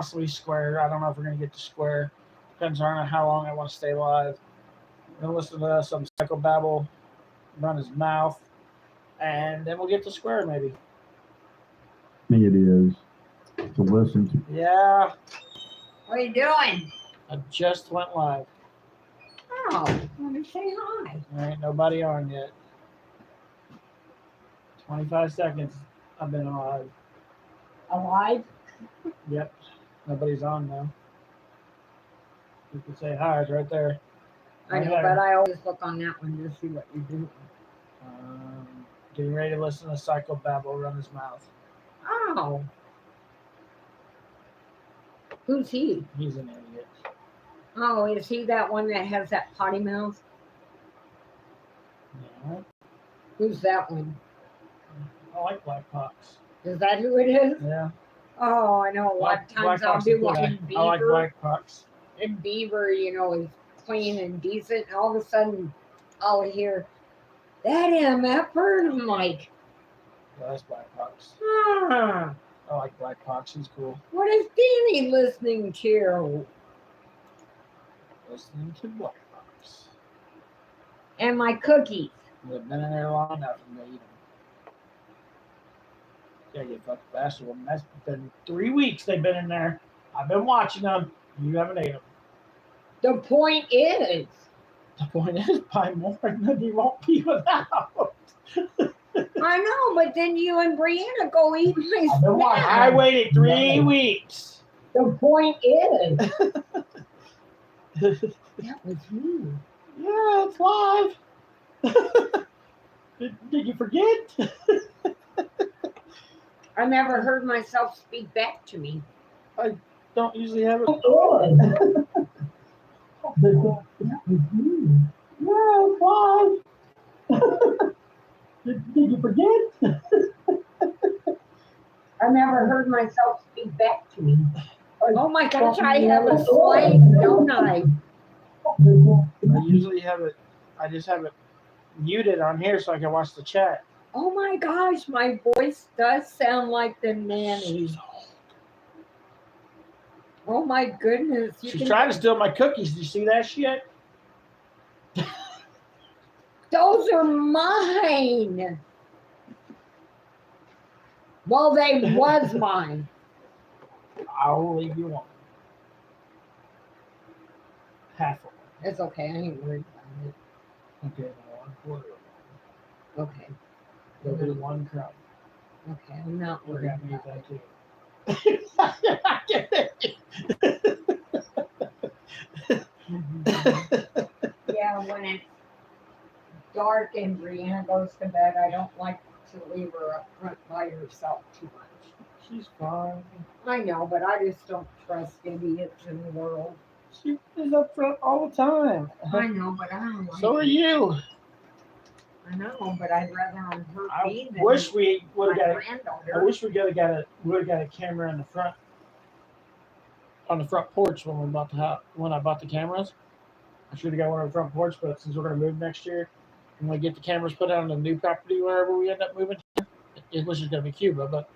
possibly Square. I don't know if we're going to get to Square. Depends on how long I want to stay live. We're going to listen to some Psychobabble, run his mouth, and then we'll get to Square maybe. It is to listen to. Yeah. What are you doing? I just went live. Oh, let me say hi. There ain't nobody on yet. 25 seconds I've been live. Alive? Yep. Nobody's on now. You can say hi, it's right there. I know, but I always look on that one to see what you do. Getting ready to listen to Psychobabble run his mouth. Oh. Who's he? He's an idiot. Oh, is he that one that has that potty mouth? No. Who's that one? I like Black Pox. Is that who it is? Yeah. Oh, I know. A lot of times I'll do one in Beaver. I like Black Pox. In Beaver, you know, is clean and decent. And all of a sudden, I'll hear, that MFer, and I'm like, Yeah, that's Black Pox. ah. I like Black Pox. He's cool. What is Danny listening to? Listening to Black Pox. And my cookies. They've been in there long enough and they eat them. Gotta get fucking faster with them. That's been 3 weeks they've been in there. I've been watching them. You haven't ate them. The point is. The point is, buy more and then you won't be without. I know, but then you and Brianna go eat my snack. I waited 3 weeks. The point is. That was me. Yeah, it's live. Did you forget? I never heard myself speak back to me. I don't usually have it. Yeah, it's live. Did you forget? I never heard myself speak back to me. Oh my gosh, I have a slave, don't I? I usually have it, I just have it muted on here so I can watch the chat. Oh my gosh, my voice does sound like the nanny. Oh my goodness. She's trying to steal my cookies. Did you see that shit? Those are mine. Well, they was mine. I'll leave you one. Half of it. It's okay. I ain't worried about it. Okay, now 1/4 of Okay. it. There'll be 1 crumb. Okay, I'm not Look worried at me, about thank you. Yeah, when it's dark and Brianna goes to bed, I don't like to leave her up front by herself too much. She's fine. I know, but I just don't trust idiots in the world. She is up front all the time. I know, but I don't like So are you. I know, but I'd rather on her be than I wish we would my have got granddaughter. I wish we would have got a camera in the front on the front porch when we bought the house. When I bought the cameras, I should have got one on the front porch. But since we're going to move next year, when we get the cameras put out on the new property wherever we end up moving to, which is going to be Cuba, but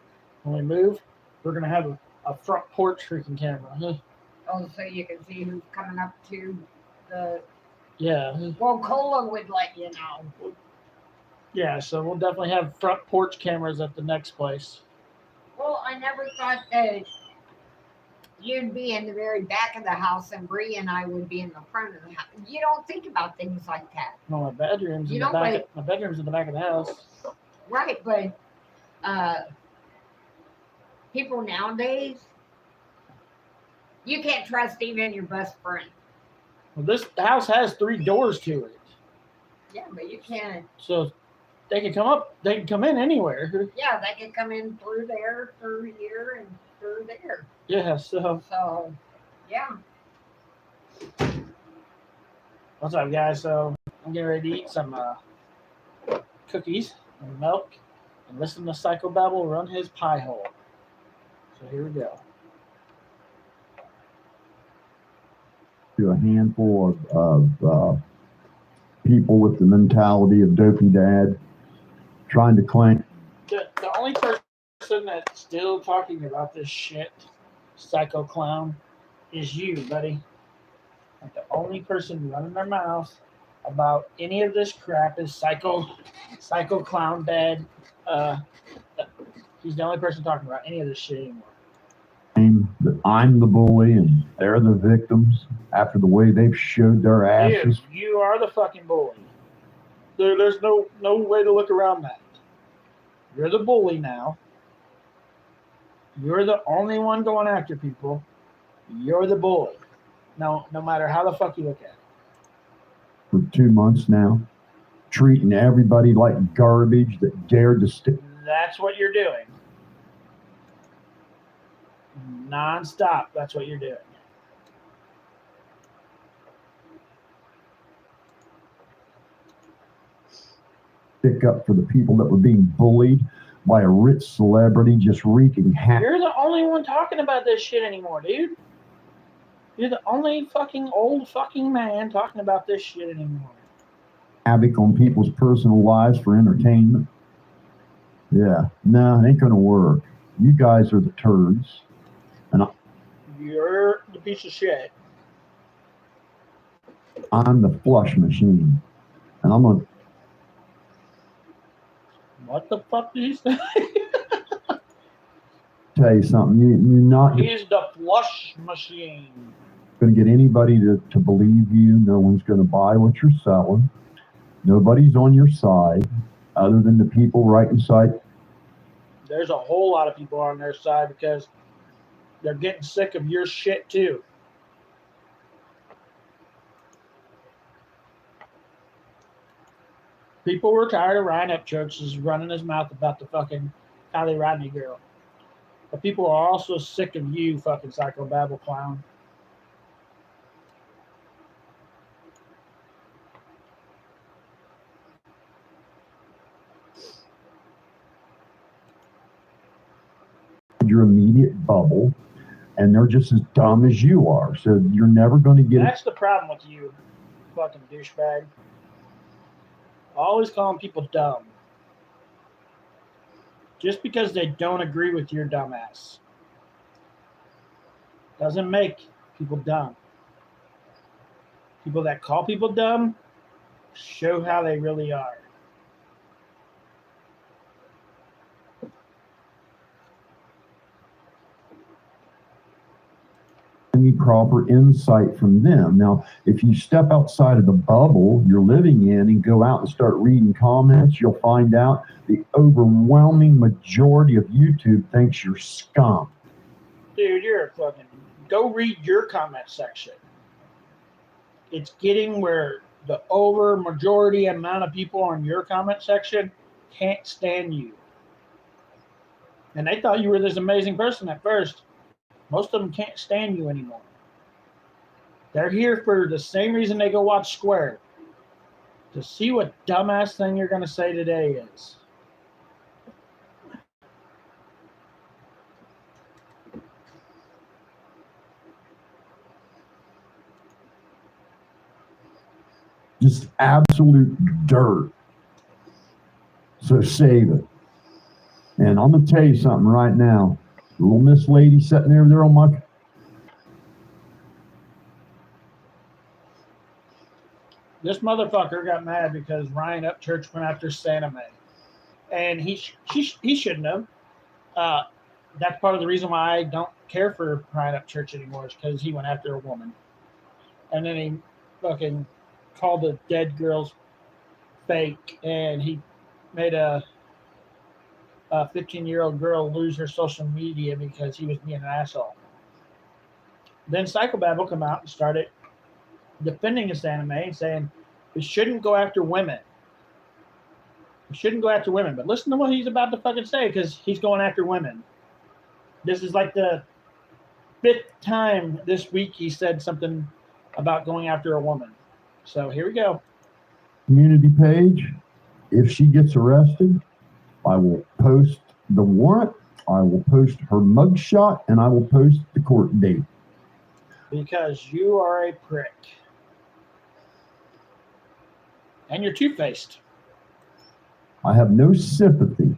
when we move, we're going to have a front porch freaking camera. Oh, so you can see who's coming up to the. Yeah. Well, Cola would let you know. Yeah, so we'll definitely have front porch cameras at the next place. Well, I never thought that you'd be in the very back of the house and Bree and I would be in the front of the house. You don't think about things like that. No, my bedroom's in You the don't back. wait. My bedroom's in the back of the house. Right, but people nowadays, you can't trust even your best friend. Well, this house has 3 doors to it, Yeah, but you can't. so they can come up. They can come in anywhere. Yeah, they can come in through there, through here, and through there. Yeah. So So, yeah. what's up, guys? So I'm getting ready to eat some cookies and milk and listen to Psychobabble run his pie hole. So here we go. To a handful of people with the mentality of Dopey Dad, trying to claim. The only person that's still talking about this shit psycho clown is you, buddy. Like the only person running their mouth about any of this crap is psycho clown dad. Uh, he's the only person talking about any of this shit anymore. I'm the bully and they're the victims after the way they've showed their asses. Dude, you are the fucking bully. There's no way to look around that. You're the bully now. You're the only one going after people. You're the bully. No matter how the fuck you look at it. For 2 months now, treating everybody like garbage that dared to stick. That's what you're doing. Non-stop, that's what you're doing. Stick up for the people that were being bullied by a rich celebrity just wreaking havoc. You're the only one talking about this shit anymore, dude. You're the only fucking old fucking man talking about this shit anymore. Havoc on people's personal lives for entertainment. Yeah, no, it ain't gonna work. You guys are the turds. And you're the piece of shit. I'm the flush machine. And I'm gonna... What the fuck did he say? Tell you something, you're not... He's the flush machine. Going to get anybody to believe you. No one's going to buy what you're selling. Nobody's on your side other than the people right inside. There's a whole lot of people on their side because they're getting sick of your shit too. People were tired of Ryan Upchurch running his mouth about the fucking Kylie Rodney girl. But people are also sick of you, fucking Psychobabble clown. Your immediate bubble, and they're just as dumb as you are. So you're never going to get... That's the problem with you, fucking douchebag. Always calling people dumb. Just because they don't agree with your dumbass doesn't make people dumb. People that call people dumb show how they really are. Any proper insight from them. Now, if you step outside of the bubble you're living in and go out and start reading comments, you'll find out the overwhelming majority of YouTube thinks you're scum. Dude, you're a fucking... Go read your comment section. It's getting where the over majority amount of people on your comment section can't stand you. And they thought you were this amazing person at first. Most of them can't stand you anymore. They're here for the same reason they go watch Square. To see what dumbass thing you're going to say today is. Just absolute dirt. So save it. And I'm going to tell you something right now. Little Miss Lady sitting over there on my... This motherfucker got mad because Ryan Upchurch went after Santa Mae. And he shouldn't have. That's part of the reason why I don't care for Ryan Upchurch anymore is because he went after a woman. And then he fucking called the dead girls fake. And he made a 15-year-old girl lose her social media because he was being an asshole. Then Psychobabble come out and started defending this anime and saying we shouldn't go after women. We shouldn't go after women. But listen to what he's about to fucking say because he's going after women. This is like the 5th time this week he said something about going after a woman. So here we go. Community page. If she gets arrested, I will post the warrant, I will post her mugshot, and I will post the court date. Because you are a prick. And you're two-faced. I have no sympathy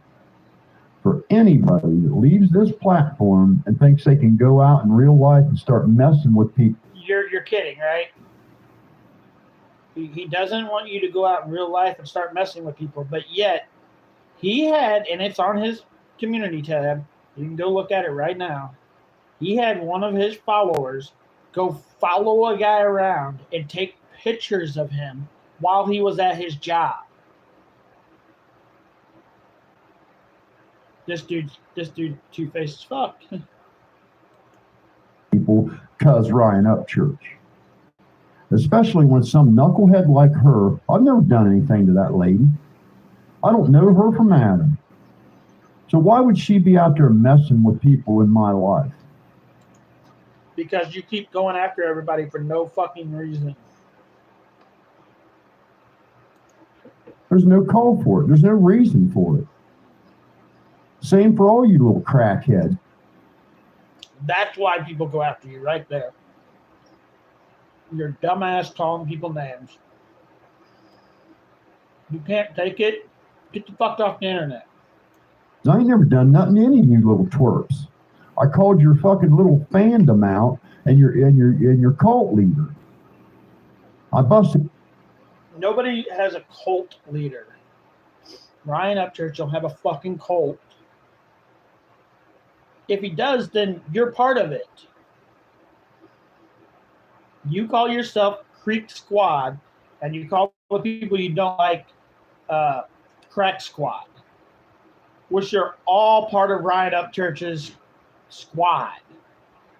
for anybody that leaves this platform and thinks they can go out in real life and start messing with people. You're kidding, right? He doesn't want you to go out in real life and start messing with people, but yet he had, and it's on his community tab, you can go look at it right now. He had one of his followers go follow a guy around and take pictures of him while he was at his job. This dude two-faced as fuck. People cuz Ryan Upchurch. Especially when some knucklehead like her, I've never done anything to that lady. I don't know her from Adam. So why would she be out there messing with people in my life? Because you keep going after everybody for no fucking reason. There's no call for it. There's no reason for it. Same for all you little crackheads. That's why people go after you right there. Your dumbass calling people names. You can't take it. Get the fuck off the internet. I ain't never done nothing to any of you little twerps. I called your fucking little fandom out and your cult leader. I busted. Nobody has a cult leader. Ryan Upchurch will have a fucking cult. If he does, then you're part of it. You call yourself Creek Squad, and you call the people you don't like Crack Squad, which are all part of Ryan Upchurch's squad.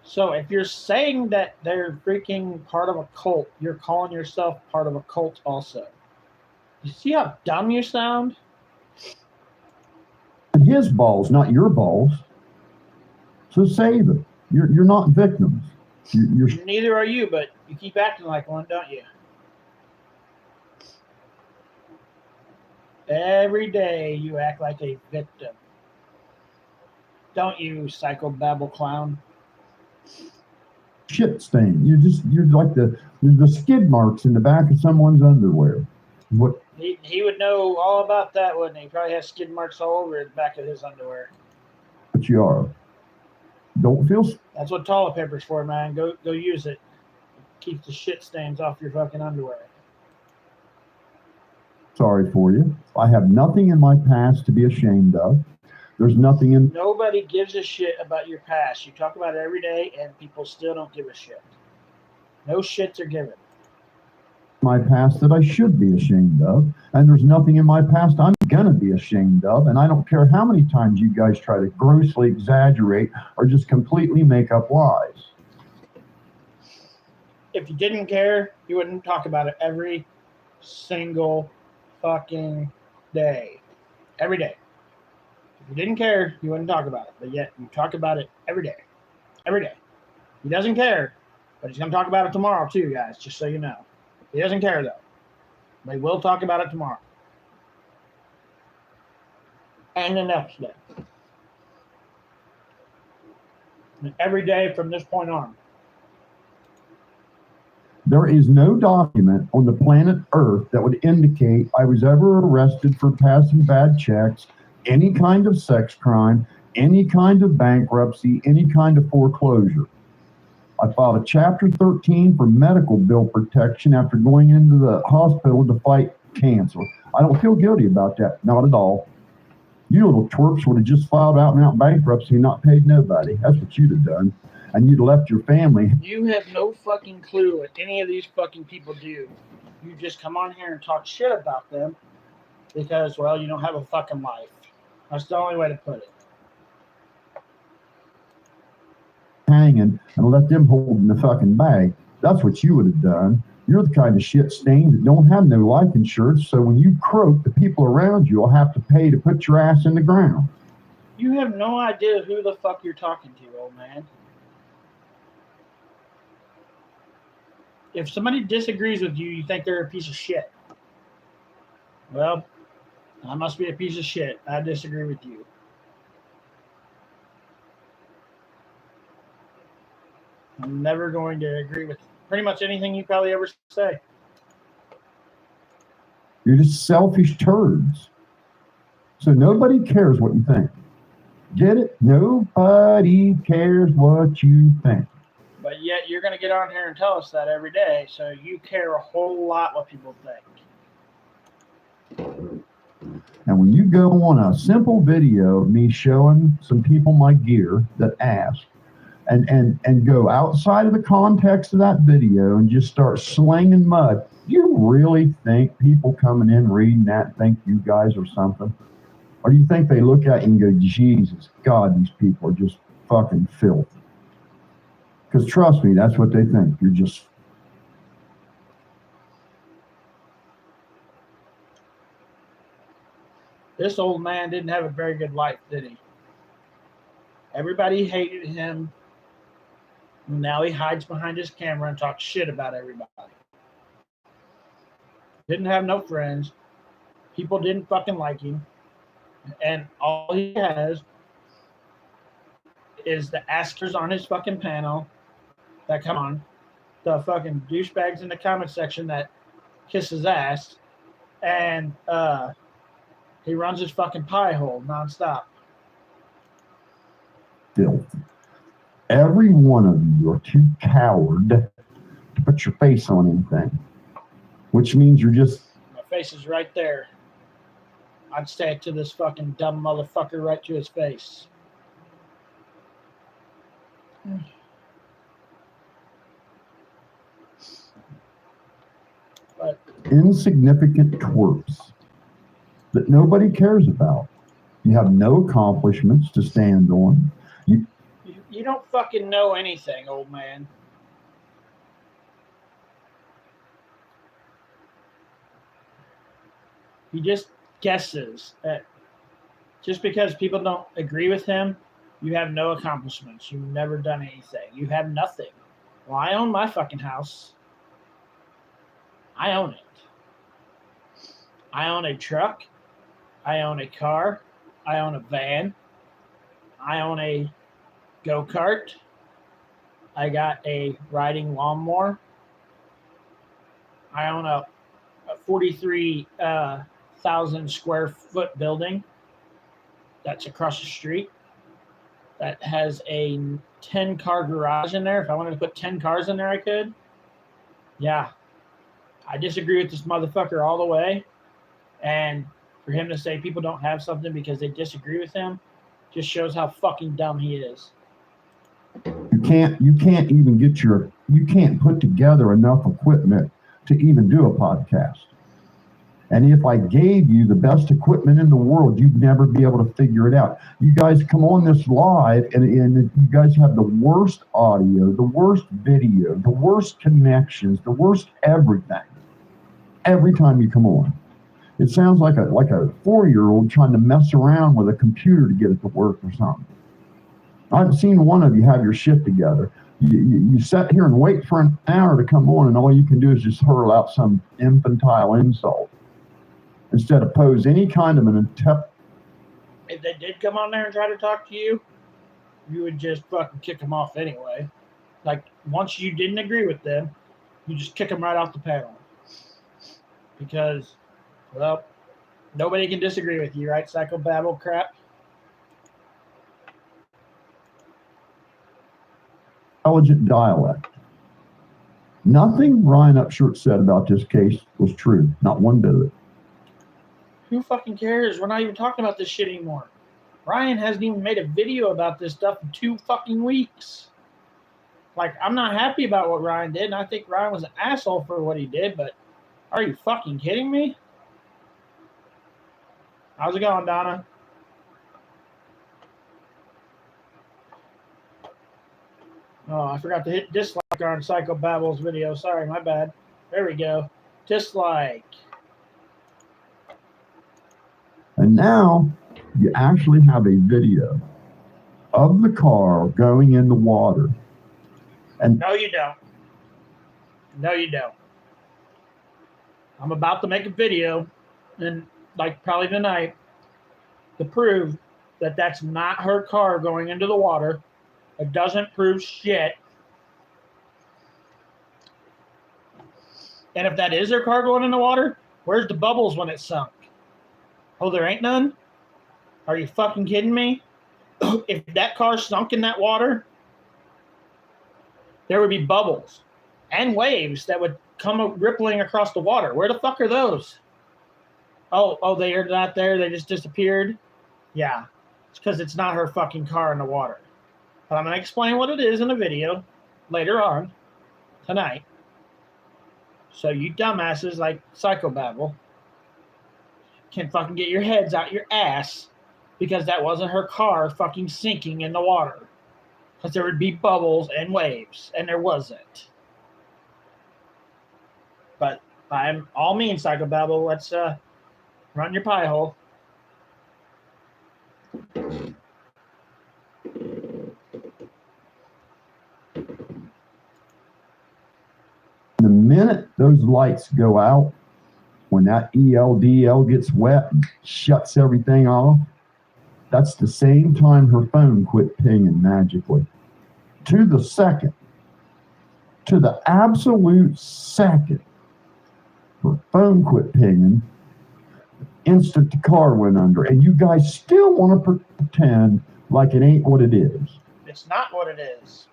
So if you're saying that they're freaking part of a cult, you're calling yourself part of a cult also. You see how dumb you sound? His balls, not your balls. So save it. You're not victims. You're Neither are you, but you keep acting like one, don't you? Every day you act like a victim. Don't you, Psychobabble clown? shit stain. You're like the skid marks in the back of someone's underwear. What? He would know all about that, wouldn't he? He probably has skid marks all over the back of his underwear. What you are. Don't feel. That's what toilet paper's for, man. Go use it. Keep the shit stains off your fucking underwear. Sorry for you. I have nothing in my past to be ashamed of. There's nothing in. Nobody gives a shit about your past. You talk about it every day, and people still don't give a shit. No shits are given. My past that I should be ashamed of, and there's nothing in my past I'm gonna be ashamed of, and I don't care how many times you guys try to grossly exaggerate or just completely make up lies. If you didn't care, you wouldn't talk about it every single fucking day. Every day. If you didn't care, you wouldn't talk about it, but yet you talk about it every day. Every day. He doesn't care, but he's gonna talk about it tomorrow too, guys, just so you know. He doesn't care, though. They will talk about it tomorrow. And the next day. And every day from this point on. There is no document on the planet Earth that would indicate I was ever arrested for passing bad checks, any kind of sex crime, any kind of bankruptcy, any kind of foreclosure. I filed a Chapter 13 for medical bill protection after going into the hospital to fight cancer. I don't feel guilty about that, not at all. You little twerps would have just filed out and out bankruptcy and not paid nobody. That's what you'd have done. And you'd have left your family. You have no fucking clue what any of these fucking people do. You just come on here and talk shit about them because, well, you don't have a fucking life. That's the only way to put it. Hanging and let them hold in the fucking bag. That's what you would have done. You're the kind of shit stains that don't have no life insurance, so when you croak, the people around you will have to pay to put your ass in the ground. You have no idea who the fuck you're talking to, old man. If somebody disagrees with you, you think they're a piece of shit. Well, I must be a piece of shit. I disagree with you. I'm never going to agree with pretty much anything you probably ever say. You're just selfish turds. So nobody cares what you think. Get it? Nobody cares what you think. But yet you're going to get on here and tell us that every day, so you care a whole lot what people think. And when you go on a simple video of me showing some people my gear that ask, and go outside of the context of that video and just start slinging mud, you really think people coming in reading that think you guys are something? Or do you think they look at you and go, Jesus, God, these people are just fucking filthy? Because trust me, that's what they think. You're just... This old man didn't have a very good life, did he? Everybody hated him. Now he hides behind his camera and talks shit about everybody. Didn't have no friends. People didn't fucking like him. And all he has is the askers on his fucking panel that come on, the fucking douchebags in the comment section that kiss his ass, and he runs his fucking pie hole nonstop. Filthy. Every one of you are too coward to put your face on anything, which means you're just... My face is right there. I'd say it to this fucking dumb motherfucker right to his face. But insignificant twerps that nobody cares about. You have no accomplishments to stand on. You don't fucking know anything, old man. He just guesses that just because people don't agree with him, you have no accomplishments. You've never done anything. You have nothing. Well, I own my fucking house. I own it. I own a truck. I own a car. I own a van. I own a go-kart. I got a riding lawnmower. I own a 43,000 square foot building that's across the street that has a 10-car garage in there. If I wanted to put 10 cars in there, I could. Yeah. I disagree with this motherfucker all the way. And for him to say people don't have something because they disagree with him just shows how fucking dumb he is. You can't even you can't put together enough equipment to even do a podcast. And if I gave you the best equipment in the world, you'd never be able to figure it out. You guys come on this live and you guys have the worst audio, the worst video, the worst connections, the worst everything. Every time you come on. It sounds like a 4-year-old trying to mess around with a computer to get it to work or something. I've seen one of you have your shit together. You sit here and wait for an hour to come on, and all you can do is just hurl out some infantile insult instead of pose any kind of an attempt. If they did come on there and try to talk to you, you would just fucking kick them off anyway. Like, once you didn't agree with them, you just kick them right off the panel. Because, well, nobody can disagree with you, right? Psychobabble crap. Intelligent dialect. Nothing Ryan Upshurt said about this case was true. Not one bit of it. Who fucking cares? We're not even talking about this shit anymore. Ryan hasn't even made a video about this stuff in 2 fucking weeks. Like, I'm not happy about what Ryan did, and I think Ryan was an asshole for what he did, but are you fucking kidding me? How's it going, Donna? Oh, I forgot to hit dislike on Psychobabble's video. Sorry, my bad. There we go. Dislike. And now you actually have a video of the car going in the water. And no, you don't. No, you don't. I'm about to make a video, and like probably tonight, to prove that that's not her car going into the water. It doesn't prove shit. And if that is her car going in the water, where's the bubbles when it sunk? Oh, there ain't none? Are you fucking kidding me? if that car sunk in that water, there would be bubbles and waves that would come rippling across the water. Where the fuck are those? Oh, they are not there. They just disappeared. Yeah, it's because it's not her fucking car in the water. But I'm gonna explain what it is in a video later on tonight. So you dumbasses like Psychobabble can fucking get your heads out your ass because that wasn't her car fucking sinking in the water. Because there would be bubbles and waves, and there wasn't. But by all means, Psychobabble, let's run your pie hole. The minute those lights go out, when that ELDL gets wet and shuts everything off, that's the same time her phone quit pinging magically. To the second, to the absolute second, her phone quit pinging, instant the car went under. And you guys still want to pretend like it ain't what it is. It's not what it is.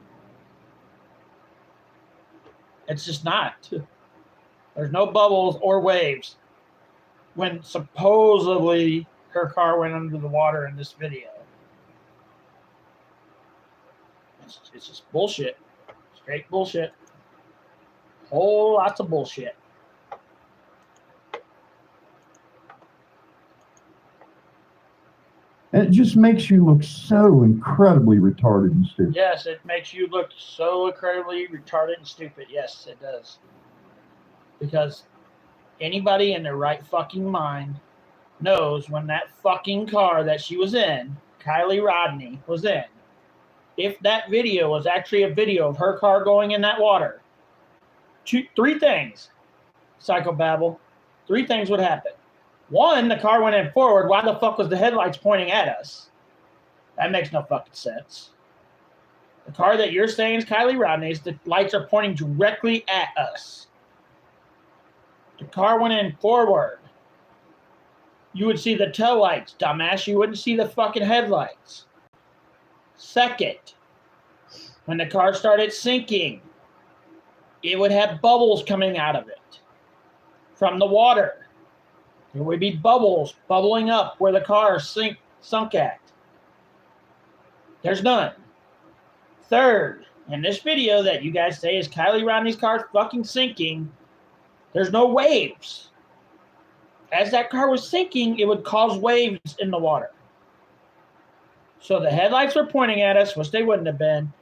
It's just not. There's no bubbles or waves when supposedly her car went under the water in this video. It's just bullshit. Straight bullshit. Whole lots of bullshit. And it just makes you look so incredibly retarded and stupid. Yes, it makes you look so incredibly retarded and stupid. Yes, it does. Because anybody in their right fucking mind knows when that fucking car that she was in, Kylie Rodney was in, if that video was actually a video of her car going in that water, three things, Psychobabble, three things would happen. One, the car went in forward. Why the fuck was the headlights pointing at us? That makes no fucking sense. The car that you're saying is Kylie Rodney's, the lights are pointing directly at us. The car went in forward. You would see the tail lights, dumbass. You wouldn't see the fucking headlights. Second, when the car started sinking, it would have bubbles coming out of it from the water. There would be bubbles bubbling up where the car sunk at. There's none. Third, in this video that you guys say is Kylie Rodney's car fucking sinking, there's no waves. As that car was sinking, it would cause waves in the water. So the headlights were pointing at us, which they wouldn't have been.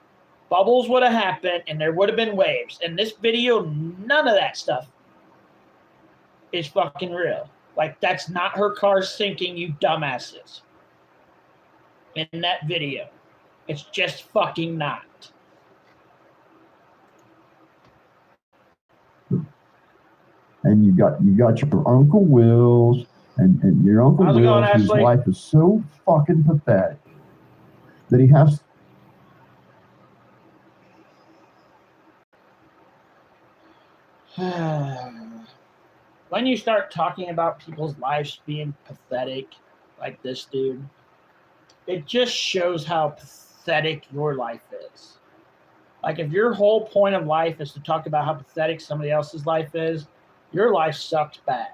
Bubbles would have happened, and there would have been waves. In this video, none of that stuff is fucking real. Like, that's not her car sinking, you dumbasses. In that video. It's just fucking not. And you got your Uncle Will's, and your Uncle How's it Will's, going, his Ashley? life is so fucking pathetic that he has. When you start talking about people's lives being pathetic, like this dude, it just shows how pathetic your life is. Like, if your whole point of life is to talk about how pathetic somebody else's life is, your life sucks bad.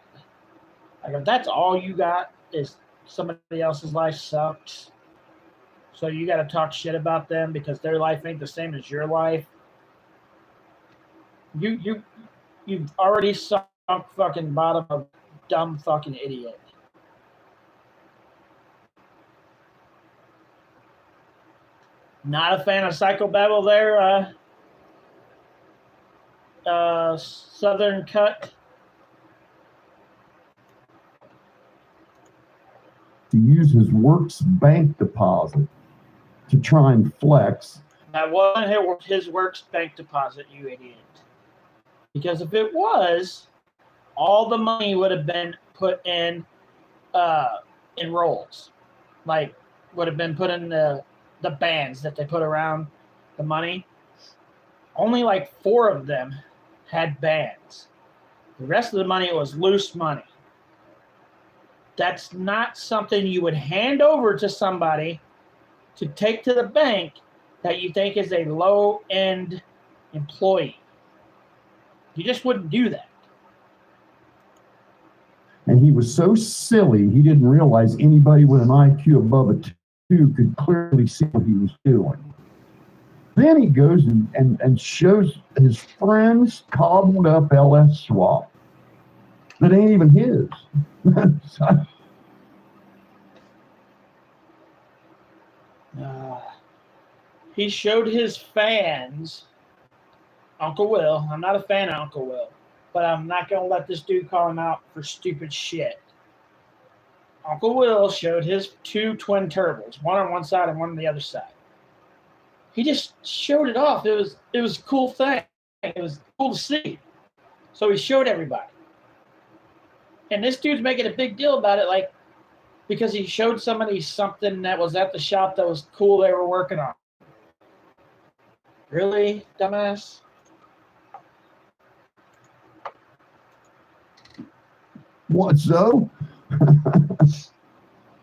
Like, if that's all you got is somebody else's life sucks, so you got to talk shit about them because their life ain't the same as your life, you've already sunk fucking bottom of dumb fucking idiot. Not a fan of Psychobabble there, Southern Cut. To use his works bank deposit to try and flex. That wasn't his works bank deposit, you idiot. Because if it was, all the money would have been put in rolls. Like, would have been put in the bands that they put around the money. Only like 4 of them had bands. The rest of the money was loose money. That's not something you would hand over to somebody to take to the bank that you think is a low-end employee. You just wouldn't do that. And he was so silly, he didn't realize anybody with an IQ above a 2 could clearly see what he was doing. Then he goes and shows his friends cobbled up LS swap that ain't even his. He showed his fans, Uncle Will. I'm not a fan of Uncle Will, but I'm not going to let this dude call him out for stupid shit. Uncle Will showed his 2 twin turbos, one on one side and one on the other side. He just showed it off. It was a cool thing. It was cool to see. So he showed everybody. And this dude's making a big deal about it, like, because he showed somebody something that was at the shop that was cool they were working on. Really, dumbass? What so?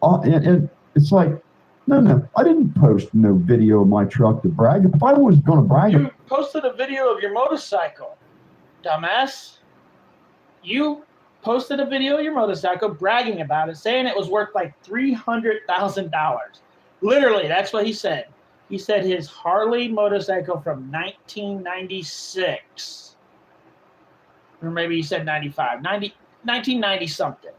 And it's like, no, I didn't post no video of my truck to brag. If I was going to brag, you posted a video of your motorcycle, dumbass. You posted a video of your motorcycle bragging about it, saying it was worth like $300,000. Literally, that's what he said. He said his Harley motorcycle from 1996, or maybe he said 1990 something.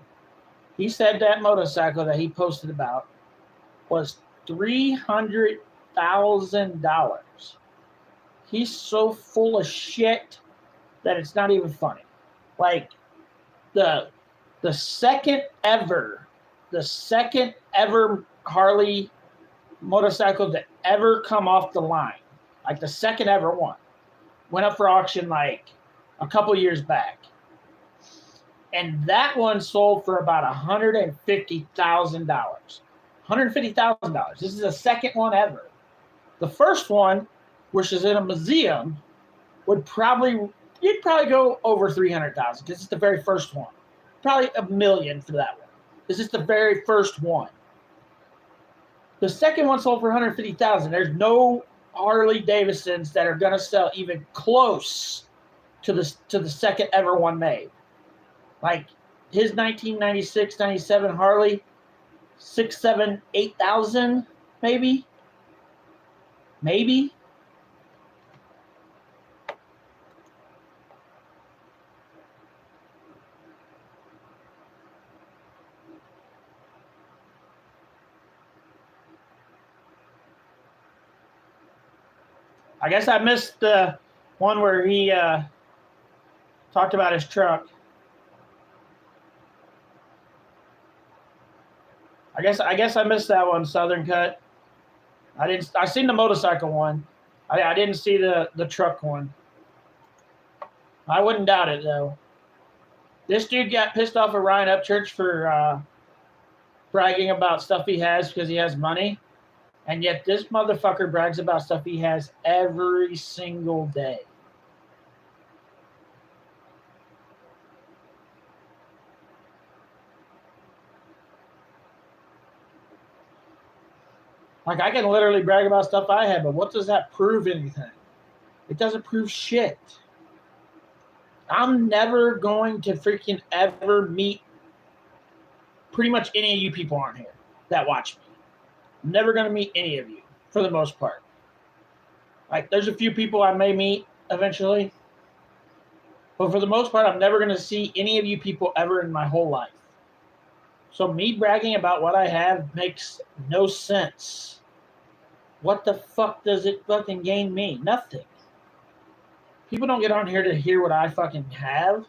He said that motorcycle that he posted about was $300,000. He's so full of shit that it's not even funny. Like the second ever Harley motorcycle to ever come off the line, like the second ever one, went up for auction like a couple years back. And that one sold for about $150,000. $150,000. This is the second one ever. The first one, which is in a museum, you'd probably go over $300,000 because it's the very first one. Probably $1 million for that one. This is the very first one. The second one sold for $150,000. There's no Harley Davidsons that are going to sell even close to the second ever one made. Like his 1996, 97 Harley, 6, 7, 8,000, maybe. I guess I missed the one where he talked about his truck. I guess I missed that one, Southern Cut. I seen the motorcycle one. I didn't see the truck one. I wouldn't doubt it though. This dude got pissed off at Ryan Upchurch for bragging about stuff he has because he has money. And yet this motherfucker brags about stuff he has every single day. Like, I can literally brag about stuff I have, but what does that prove anything? It doesn't prove shit. I'm never going to freaking ever meet pretty much any of you people on here that watch me. I'm never going to meet any of you, for the most part. Like, there's a few people I may meet eventually, but for the most part, I'm never going to see any of you people ever in my whole life. So me bragging about what I have makes no sense. What the fuck does it fucking gain me? Nothing. People don't get on here to hear what I fucking have.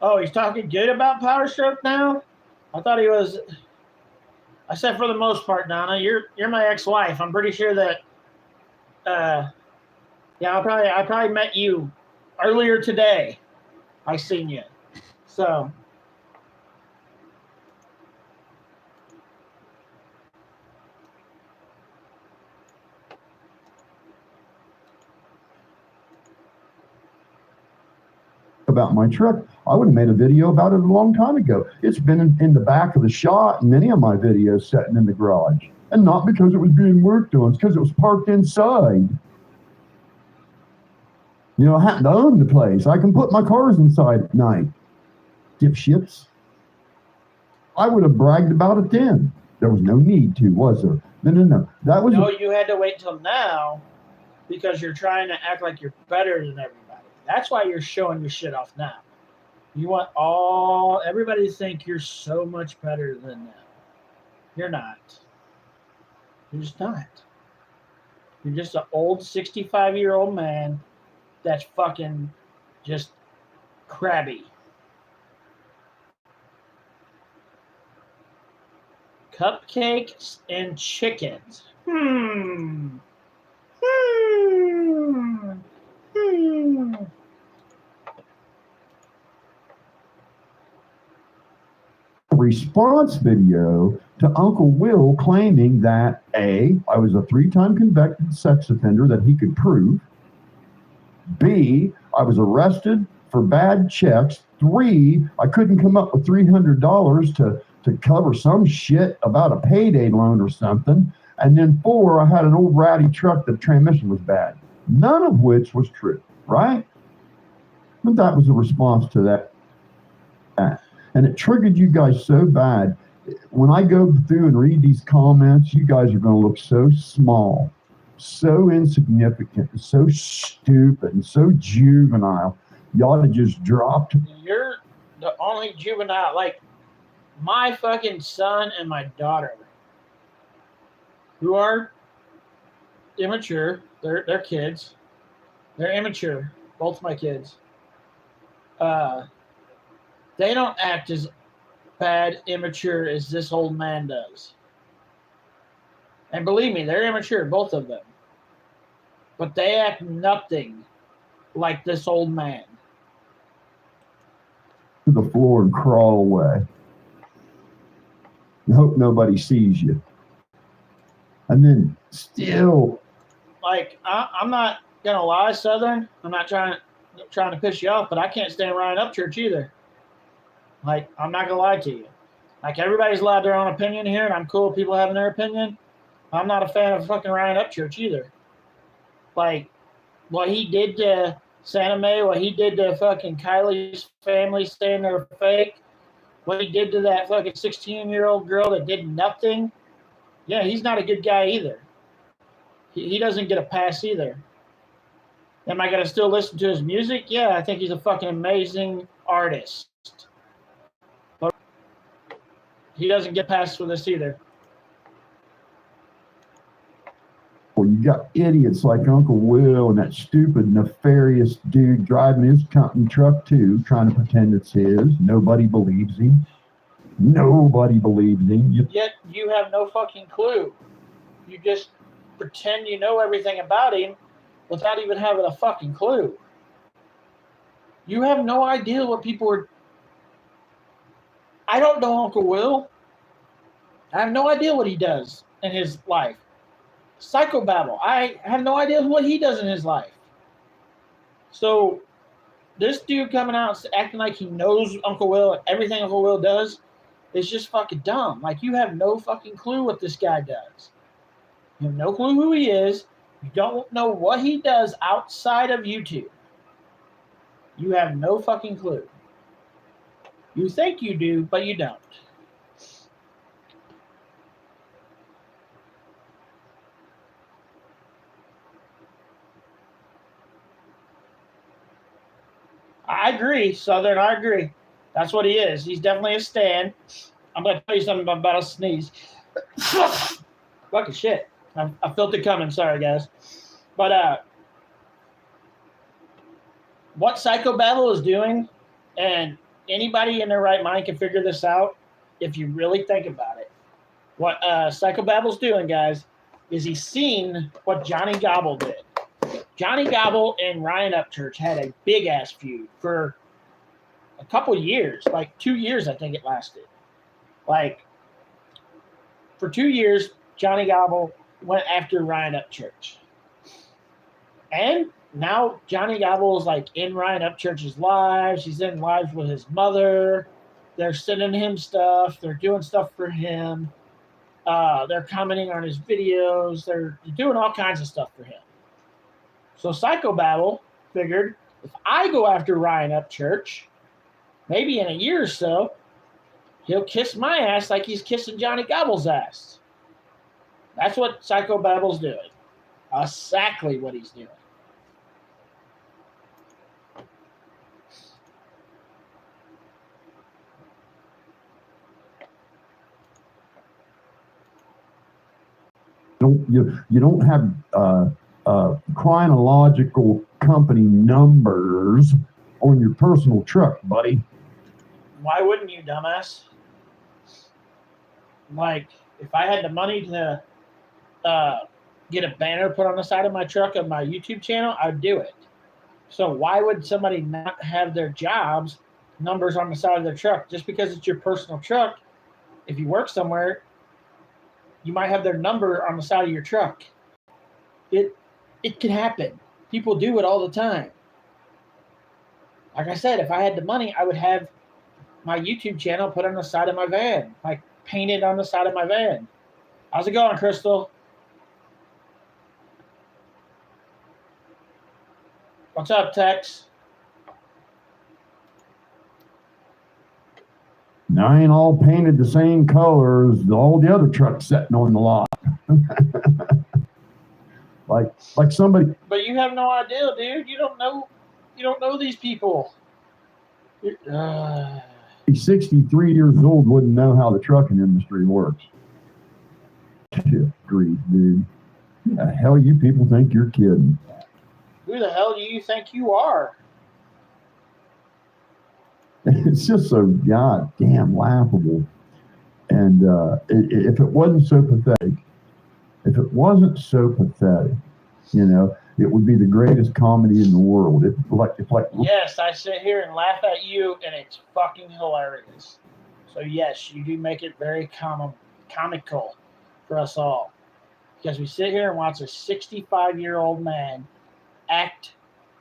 Oh, he's talking good about Power Stroke now? I thought he was. I said for the most part, Donna, you're my ex-wife. I'm pretty sure that. Yeah, I probably met you earlier today. I seen you, so. about my truck, I would have made a video about it a long time ago. It's been in the back of the shot in many of my videos sitting in the garage. And not because it was being worked on, it's because it was parked inside. You know, I happen to own the place. I can put my cars inside at night. Dipshits. I would have bragged about it then. There was no need to, was there? No. That was you had to wait till now because you're trying to act like you're better than everybody. That's why you're showing your shit off now. You want everybody to think you're so much better than them. You're not. You're just not. You're just an old 65-year-old man that's fucking just crabby. Cupcakes and chickens. Response video to Uncle Will claiming that A, I was a 3-time convicted sex offender that he could prove. B, I was arrested for bad checks. 3, I couldn't come up with $300 to cover some shit about a payday loan or something. And then 4, I had an old ratty truck, the transmission was bad. None of which was true, right? But that was a response to that. And it triggered you guys so bad. When I go through and read these comments, you guys are going to look so small, so insignificant, so stupid, and so juvenile. Y'all have just dropped. You're the only juvenile. Like, my fucking son and my daughter, who are immature, they're kids. They're immature, both my kids. They don't act as bad, immature as this old man does. And believe me, they're immature, both of them. But they act nothing like this old man. To the floor and crawl away. And hope nobody sees you. And then still. Like, I'm not going to lie, Southern. I'm not trying to piss you off, but I can't stand Ryan Upchurch either. Like, I'm not going to lie to you. Like, everybody's allowed their own opinion here, and I'm cool with people having their opinion. I'm not a fan of fucking Ryan Upchurch either. Like, what he did to Santa Mae, what he did to fucking Kylie's family saying they're fake, what he did to that fucking 16-year-old girl that did nothing, yeah, he's not a good guy either. He doesn't get a pass either. Am I going to still listen to his music? Yeah, I think he's a fucking amazing artist. But he doesn't get passed for this either. Well, you got idiots like Uncle Will and that stupid, nefarious dude driving his company truck too, trying to pretend it's his. Nobody believes him. Nobody believes him. Yet you have no fucking clue. You just pretend you know everything about him without even having a fucking clue. You have no idea what people are. I don't know Uncle Will. I have no idea what he does in his life. Psychobabble. I have no idea what he does in his life. So this dude coming out acting like he knows Uncle Will and everything Uncle Will does is just fucking dumb. Like, you have no fucking clue what this guy does. You have no clue who he is. You don't know what he does outside of YouTube. You have no fucking clue. You think you do, but you don't. I agree, Southern. I agree. That's what he is. He's definitely a stan. I'm going to tell you something about a sneeze. Fucking shit. I felt it coming. Sorry, guys. But what Psychobabble is doing, and anybody in their right mind can figure this out if you really think about it. What Psychobabble's doing, guys, is he's seen what Johnny Gobble did. Johnny Gobble and Ryan Upchurch had a big-ass feud for a couple years, like 2 years, I think it lasted. Like, for 2 years, Johnny Gobble went after Ryan Upchurch. And now Johnny Gobble is like in Ryan Upchurch's lives. He's in lives with his mother. They're sending him stuff. They're doing stuff for him. They're commenting on his videos. They're doing all kinds of stuff for him. So Psychobabble figured, if I go after Ryan Upchurch, maybe in a year or so, he'll kiss my ass like he's kissing Johnny Gobble's ass. That's what Psychobabble's doing. Exactly what he's doing. You don't have chronological company numbers on your personal truck, buddy. Why wouldn't you, dumbass? Like, if I had the money to get a banner put on the side of my truck of my YouTube channel, I'd do it. So why would somebody not have their jobs numbers on the side of their truck? Just because it's your personal truck, if you work somewhere, you might have their number on the side of your truck. It can happen. People do it all the time. Like I said, if I had the money, I would have my YouTube channel put on the side of my van, like painted on the side of my van. How's it going, Crystal? What's up, Tex? Now ain't all painted the same color as all the other trucks sitting on the lot. like somebody. But you have no idea, dude. You don't know these people. He's 63 years old, wouldn't know how the trucking industry works. Shit, grief, dude. Who the hell you people think you're kidding? Who the hell do you think you are? It's just so goddamn laughable. And if it wasn't so pathetic, you know, it would be the greatest comedy in the world. Yes, I sit here and laugh at you, and it's fucking hilarious. So yes, you do make it very comical for us all, because we sit here and watch a 65-year-old man act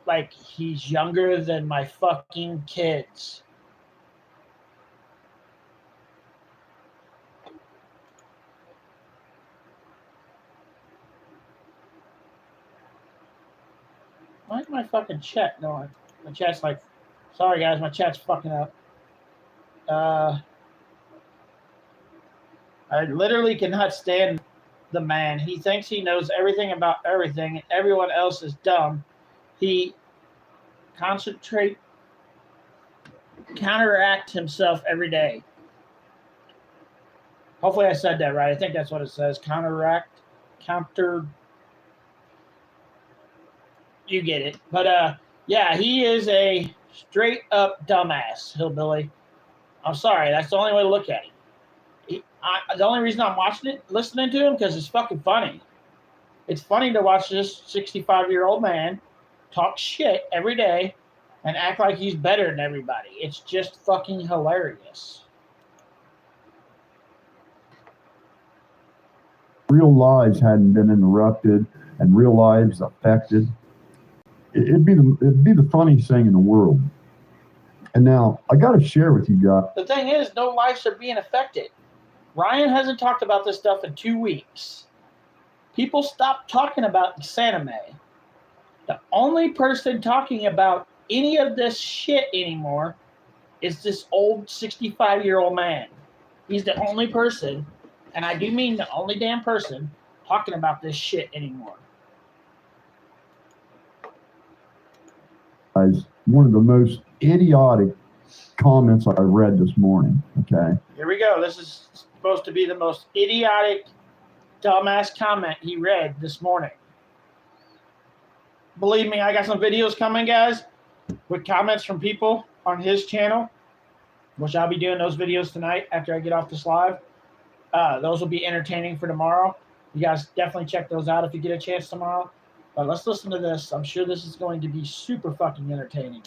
like he's younger than my fucking kids. Why is my fucking chat going? My chat's like, sorry guys, my chat's fucking up. I literally cannot stand the man. He thinks he knows everything about everything, and everyone else is dumb. He counteract himself every day. Hopefully I said that right. I think that's what it says. Counter. You get it. But yeah, he is a straight up dumbass hillbilly. I'm sorry. That's the only way to look at it. The only reason I'm watching it, listening to him, because it's fucking funny. It's funny to watch this 65-year-old man talk shit every day and act like he's better than everybody. It's just fucking hilarious. Real lives hadn't been interrupted and real lives affected. It'd be the funniest thing in the world. And now I got to share with you guys. The thing is, no lives are being affected. Ryan hasn't talked about this stuff in 2 weeks. People stopped talking about Saname. The only person talking about any of this shit anymore is this old 65-year-old man. He's the only person, and I do mean the only damn person, talking about this shit anymore. One of the most idiotic comments I read this morning. Okay. Here we go. This is supposed to be the most idiotic, dumbass comment he read this morning. Believe me, I got some videos coming, guys, with comments from people on his channel, which I'll be doing those videos tonight after I get off this live. Those will be entertaining for tomorrow. You guys definitely check those out if you get a chance tomorrow. But let's listen to this. I'm sure this is going to be super fucking entertaining.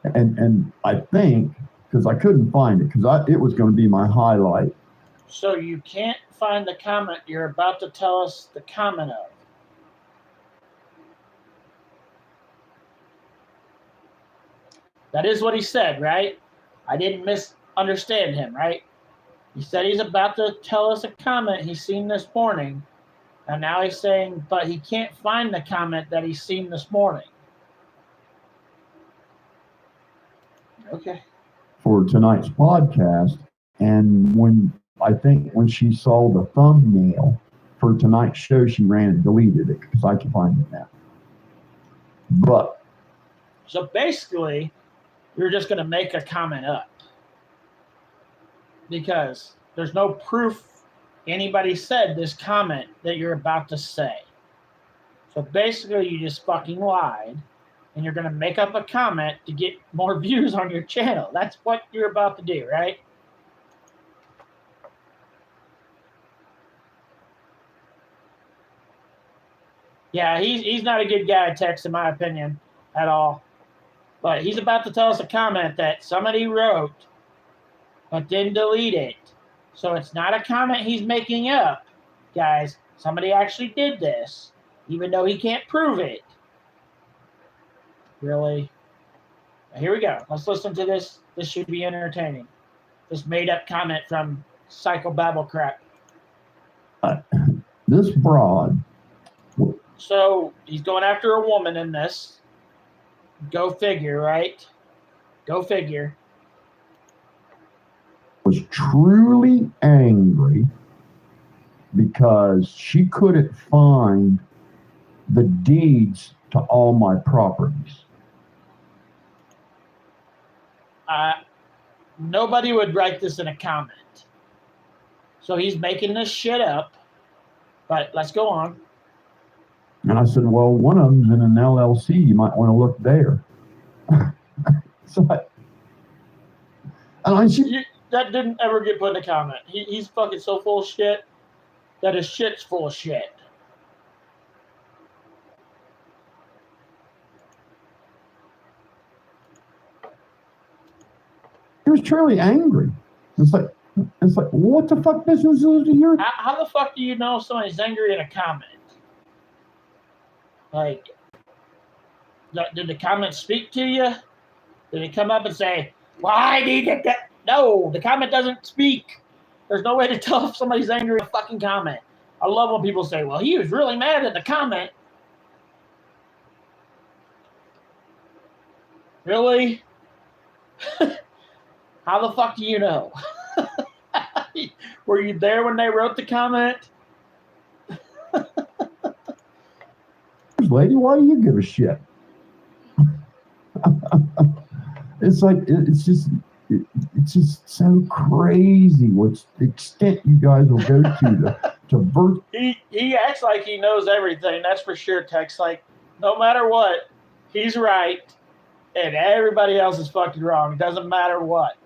And I think, because I couldn't find it, because it was going to be my highlight. So you can't find the comment you're about to tell us the comment of? That is what he said, right? I didn't misunderstand him, right? He said he's about to tell us a comment he's seen this morning. And now he's saying, but he can't find the comment that he's seen this morning. Okay. For tonight's podcast. And when she saw the thumbnail for tonight's show, she ran and deleted it because I can find it now. But so basically, you're just going to make a comment up because there's no proof anybody said this comment that you're about to say. So basically, you just fucking lied, and you're going to make up a comment to get more views on your channel. That's what you're about to do, right? Yeah, he's not a good guy, Tex, in my opinion, at all. But he's about to tell us a comment that somebody wrote, but didn't delete it. So it's not a comment he's making up, guys. Somebody actually did this, even though he can't prove it. Really? Here we go. Let's listen to this. This should be entertaining. This made-up comment from Psychobabble crap. This broad. So he's going after a woman in this. Go figure, right? Go figure. Was truly angry because she couldn't find the deeds to all my properties. Nobody would write this in a comment. So he's making this shit up. But let's go on. And I said, well, one of them's in an LLC. You might want to look there. That didn't ever get put in a comment. He's fucking so full of shit that his shit's full of shit. He was truly angry. It's like, what the fuck business is it here? How the fuck do you know somebody's angry in a comment? Like, did the comment speak to you? Did it come up and say, well, I need to get... No, the comment doesn't speak. There's no way to tell if somebody's angry in a fucking comment. I love when people say, well, he was really mad at the comment. Really? How the fuck do you know? Were you there when they wrote the comment? Lady, why do you give a shit? It's like, it's just so crazy what's the extent you guys will go to He acts like he knows everything, that's for sure, Tex. Like, no matter what, he's right, and everybody else is fucking wrong. It doesn't matter what.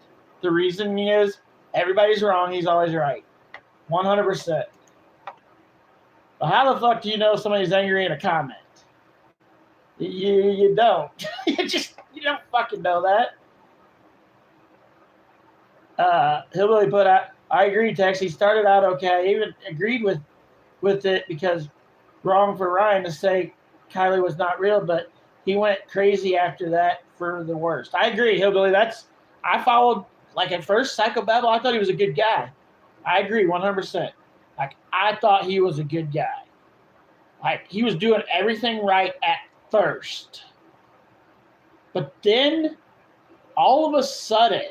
The reason is, everybody's wrong, he's always right. 100%. But how the fuck do you know somebody's angry in a comment? You don't. You don't fucking know that. Hillbilly put out, I agree, Tex. He started out okay. I even agreed with it because wrong for Ryan to say Kylie was not real, but he went crazy after that for the worst. I agree, Hillbilly. I followed, like at first, Psychobabble, I thought he was a good guy. I agree 100%. Like, I thought he was a good guy. Like, he was doing everything right at first. But then, all of a sudden,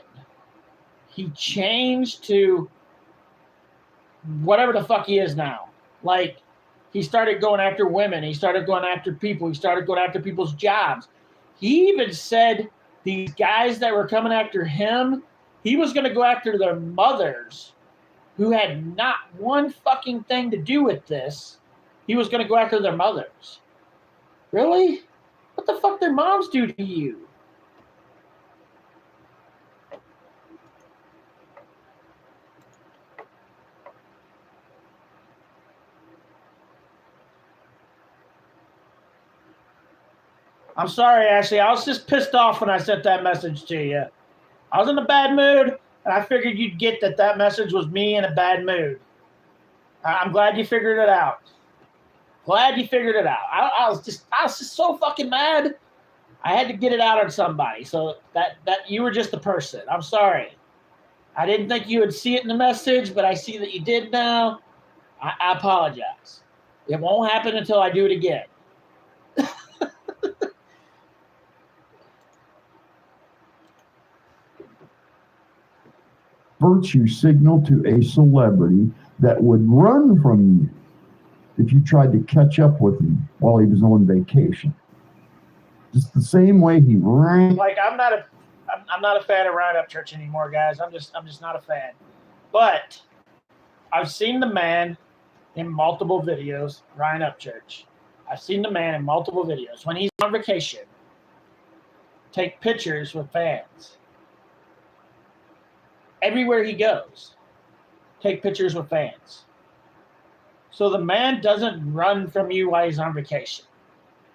he changed to whatever the fuck he is now. Like, he started going after women. He started going after people. He started going after people's jobs. He even said these guys that were coming after him, he was going to go after their mothers who had not one fucking thing to do with this. He was going to go after their mothers. Really? What the fuck their moms do to you? I'm sorry, Ashley. I was just pissed off when I sent that message to you. I was in a bad mood, and I figured you'd get that message was me in a bad mood. I'm glad you figured it out. Glad you figured it out. I was just so fucking mad. I had to get it out on somebody. So that you were just the person. I'm sorry. I didn't think you would see it in the message, but I see that you did now. I apologize. It won't happen until I do it again. Virtue signal to a celebrity that would run from you if you tried to catch up with him while he was on vacation. Just the same way he ran. Like I'm not a fan of Ryan Upchurch anymore, guys. I'm just not a fan. But I've seen the man in multiple videos, Ryan Upchurch. I've seen the man in multiple videos when he's on vacation take pictures with fans. Everywhere he goes, take pictures with fans. So the man doesn't run from you while he's on vacation.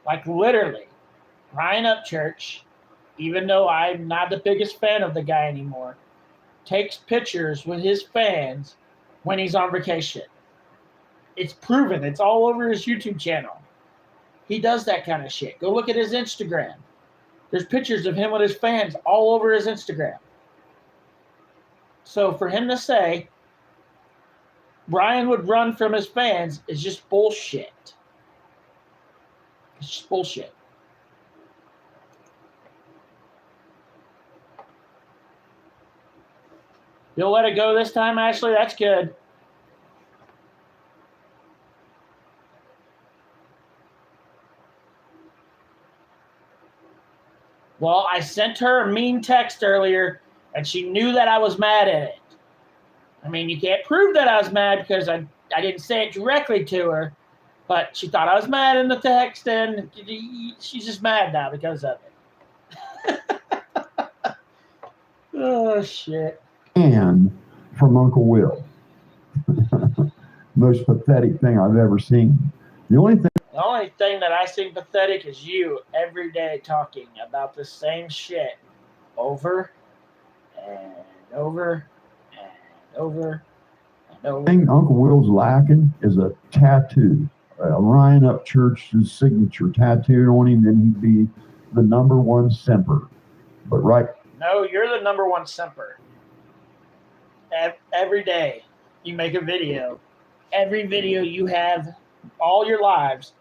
Like literally, Ryan Upchurch, even though I'm not the biggest fan of the guy anymore, takes pictures with his fans when he's on vacation. It's proven. It's all over his YouTube channel. He does that kind of shit. Go look at his Instagram. There's pictures of him with his fans all over his Instagram. So for him to say Brian would run from his fans is just bullshit. It's just bullshit. You'll let it go this time, Ashley? That's good. Well, I sent her a mean text earlier, and she knew that I was mad at it. I mean, you can't prove that I was mad because I didn't say it directly to her, but she thought I was mad in the text, and she's just mad now because of it. Oh, shit. And from Uncle Will. Most pathetic thing I've ever seen. The only thing that I see pathetic is you every day talking about the same shit over and over and over and over. thing Uncle Will's lacking is a tattoo. Ryan Upchurch's signature tattooed on him, then he'd be the #1 simper. But right. No, you're the #1 simper. Every day you make a video. Every video you have all your lives,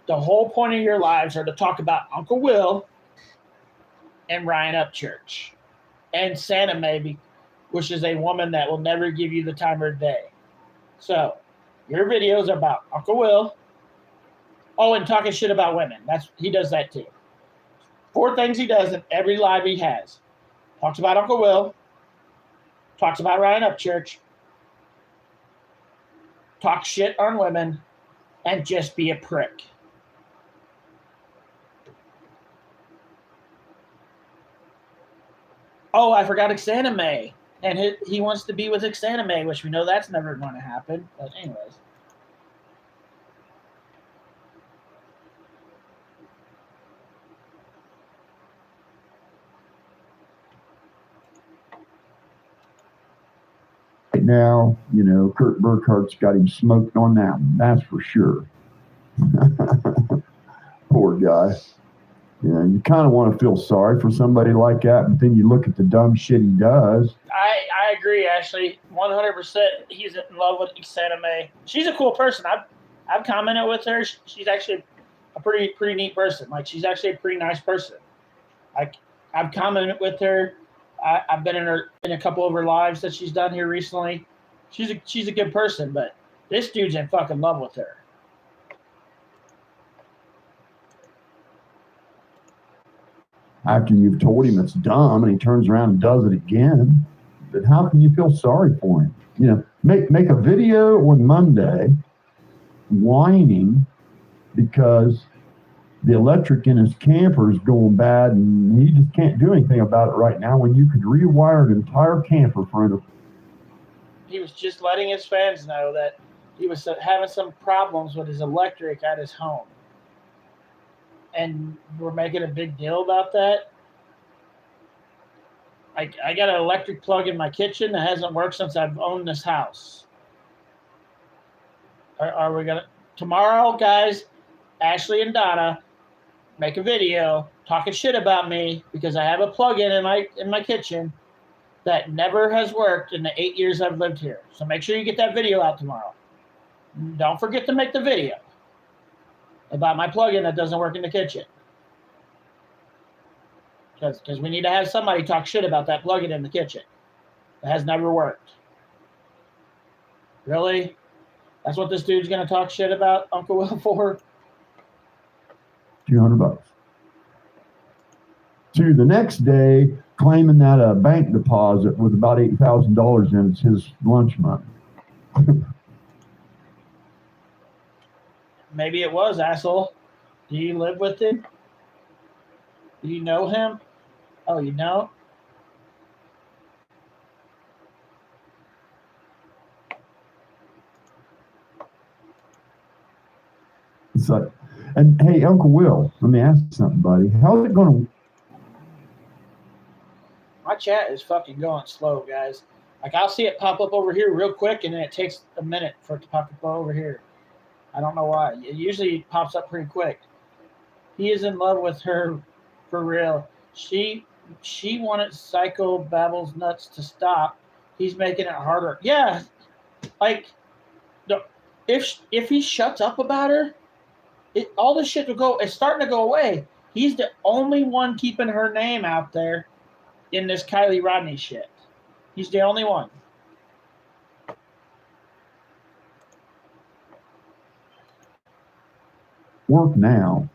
the whole point of your lives are to talk about Uncle Will and Ryan Upchurch and Santa maybe, which is a woman that will never give you the time of day. So your videos are about Uncle Will. Oh, and talking shit about women. He does that too. 4 things he does in every live he has. Talks about Uncle Will. Talks about Ryan Upchurch. Talks shit on women. And just be a prick. Oh, I forgot Xaname. And he wants to be with Xaname, which we know that's never going to happen. But anyways. Right now, Kurt Burkhardt's got him smoked on that one. That's for sure. Poor guy. You kind of want to feel sorry for somebody like that, but then you look at the dumb shit he does. I agree, Ashley. 100%. He's in love with Xaname. She's a cool person. I've commented with her. She's actually a pretty neat person. Like, she's actually a pretty nice person. I've commented with her. I've been in a couple of her lives that she's done here recently. She's a good person, but this dude's in fucking love with her. After you've told him it's dumb and he turns around and does it again, but how can you feel sorry for him? Make a video on Monday whining because the electric in his camper is going bad and he just can't do anything about it right now when you could rewire an entire camper for him. He was just letting his fans know that he was having some problems with his electric at his home. And we're making a big deal about that. I got an electric plug in my kitchen that hasn't worked since I've owned this house. Are we going to... Tomorrow, guys, Ashley and Donna make a video talking shit about me because I have a plug-in in my kitchen that never has worked in the 8 years I've lived here. So make sure you get that video out tomorrow. Don't forget to make the video about my plug-in that doesn't work in the kitchen. Because we need to have somebody talk shit about that plug-in in the kitchen. It has never worked. Really? That's what this dude's going to talk shit about Uncle Will for? $200. To the next day, claiming that a bank deposit with about $8,000 in it's his lunch money. Maybe it was, asshole. Do you live with him? Do you know him? Oh, you know? It's like, and hey, Uncle Will, let me ask you something, buddy. How's it going to? My chat is fucking going slow, guys. Like, I'll see it pop up over here real quick, and then it takes a minute for it to pop up over here. I don't know why. It usually pops up pretty quick. He is in love with her for real. She wanted Psychobabble's nuts to stop. He's making it harder. Yeah, like, if he shuts up about her, all this shit will go. It's starting to go away. He's the only one keeping her name out there in this Kylie Rodney shit. He's the only one. Work now,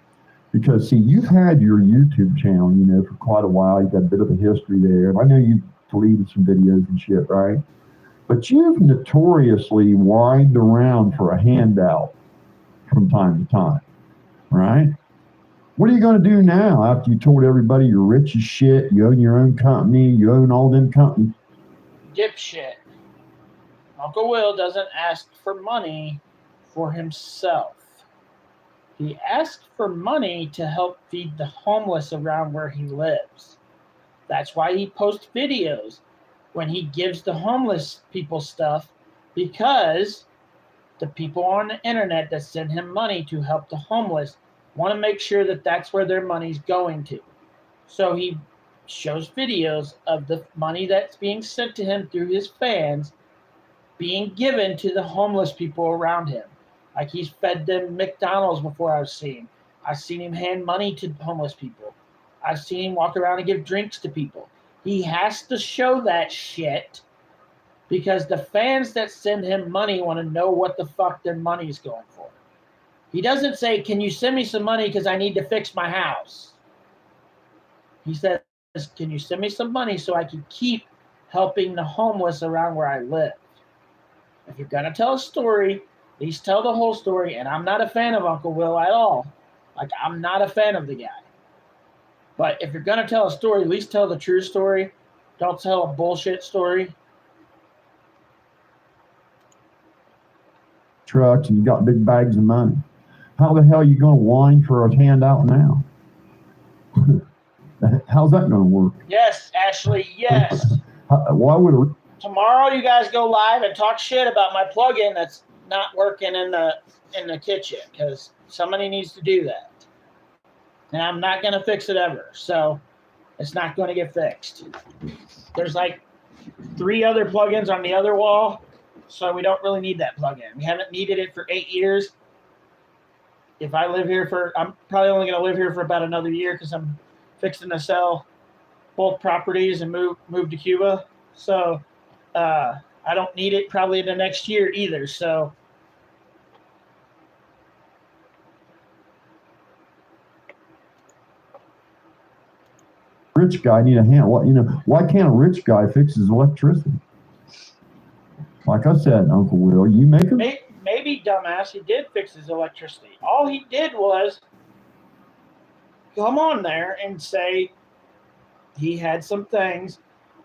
because see, you've had your YouTube channel, you know, for quite a while. You've got a bit of a history there, and I know you've deleted some videos and shit, right? But you've notoriously whined around for a handout from time to time, right? What are you going to do now after you told everybody you're rich as shit, you own your own company, you own all them companies? Dipshit. Uncle Will doesn't ask for money for himself. He asked for money to help feed the homeless around where he lives. That's why he posts videos when he gives the homeless people stuff, because the people on the internet that send him money to help the homeless want to make sure that that's where their money's going to. So he shows videos of the money that's being sent to him through his fans being given to the homeless people around him. Like, he's fed them McDonald's before I've seen. I've seen him hand money to homeless people. I've seen him walk around and give drinks to people. He has to show that shit because the fans that send him money want to know what the fuck their money's going for. He doesn't say, can you send me some money because I need to fix my house? He says, can you send me some money so I can keep helping the homeless around where I live? If you're going to tell a story, at least tell the whole story. And I'm not a fan of Uncle Will at all. Like, I'm not a fan of the guy. But if you're going to tell a story, at least tell the true story. Don't tell a bullshit story. Trucks, and you got big bags of money. How the hell are you going to whine for a handout now? How's that going to work? Yes, Ashley, yes. Why would Tomorrow you guys go live and talk shit about my plug-in that's not working in the kitchen, because somebody needs to do that. And I'm not going to fix it ever. So it's not going to get fixed. There's like 3 other plugins on the other wall. So we don't really need that plug-in. We haven't needed it for 8 years. If I live here I'm probably only going to live here for about another year because I'm fixing to sell both properties and move to Cuba. So I don't need it probably in the next year either. So rich guy need a hand? What, why can't a rich guy fix his electricity? Like I said, Uncle Will, you make it. Maybe, dumbass, he did fix his electricity. All he did was come on there and say he had some things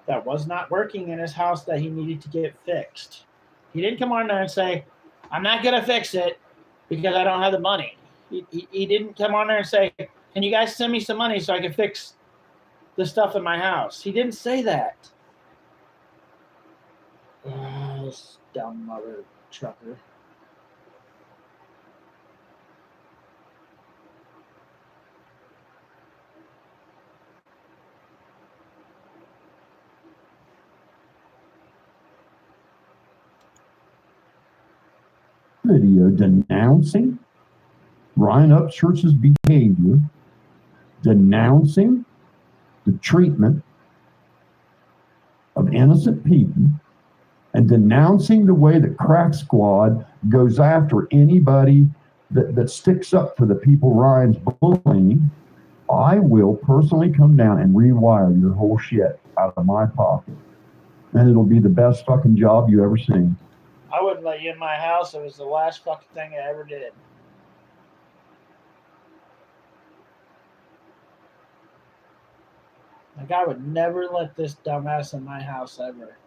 that was not working in his house that he needed to get fixed. He didn't come on there and say, I'm not going to fix it because I don't have the money. He didn't come on there and say, can you guys send me some money so I can fix the stuff in my house? He didn't say that. Oh, this dumb mother trucker. video denouncing Ryan Upchurch's behavior, denouncing the treatment of innocent people, and denouncing the way that Crack Squad goes after anybody that sticks up for the people Ryan's bullying, I will personally come down and rewire your whole shit out of my pocket. And it'll be the best fucking job you ever seen. I wouldn't let you in my house. It was the last fucking thing I ever did. Like, I would never let this dumbass in my house ever.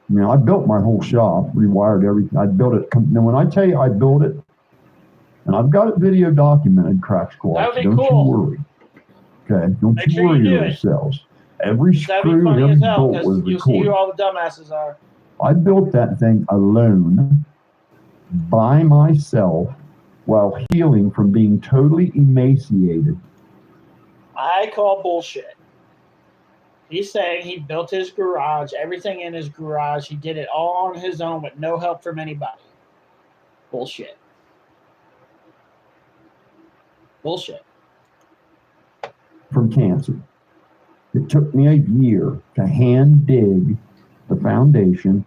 You know, I built my whole shop, rewired everything. I built it. Now, when I tell you I built it, and I've got it video documented, Crack Squad. That would be Don't cool. you worry. Okay, don't Make you sure worry you do yourselves. Every That'd be screw, funny every as hell, bolt was because you'll see who recorded. all the dumbasses are. I built that thing alone by myself while healing from being totally emaciated. I call bullshit. He's saying he built his garage, everything in his garage. He did it all on his own with no help from anybody. Bullshit. Bullshit. From cancer. It took me a year to hand dig the foundation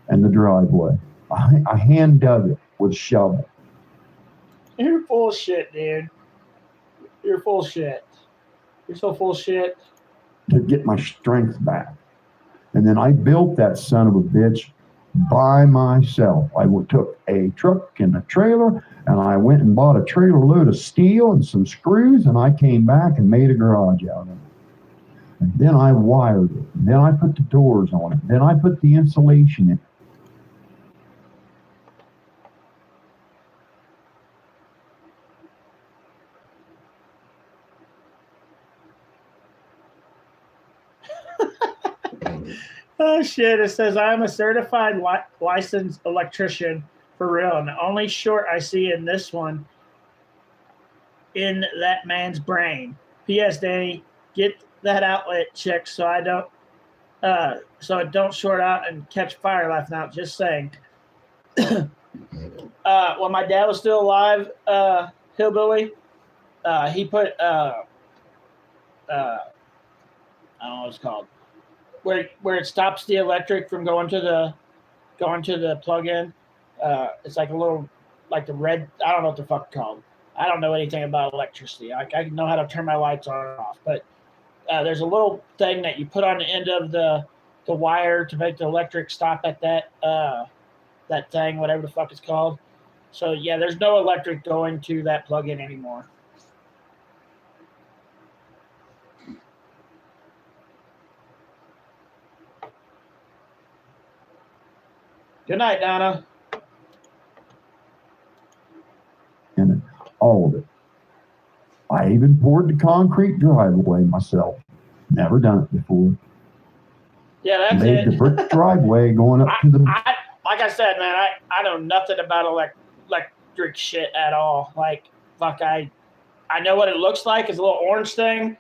and the driveway. I hand dug it with a shovel. You're full of shit, dude. You're full of shit. You're so full of shit. To get my strength back. And then I built that son of a bitch by myself. I took a truck and a trailer, and I went and bought a trailer load of steel and some screws, and I came back and made a garage out of it. And then I wired it. And then I put the doors on it. Then I put the insulation in. Oh shit, it says I'm a certified licensed electrician for real, and the only short I see in this one in that man's brain. P.S. Danny, get that outlet checked so I don't so it don't short out and catch fire laughing out. Just saying. When my dad was still alive, hillbilly, he put I don't know what it's called. Where it stops the electric from going to the plug-in. It's like a little, like the red. I don't know what the fuck it's called. I don't know anything about electricity. I know how to turn my lights on and off, but there's a little thing that you put on the end of the wire to make the electric stop at that thing, whatever the fuck it's called. So yeah, there's no electric going to that plug-in anymore. Good night, Donna. And all of it. I even poured the concrete driveway myself. Never done it before. Yeah, that's Made it. the brick driveway going up to the... Like I said, man, I know nothing about electric shit at all. Like, fuck, I know what it looks like. It's a little orange thing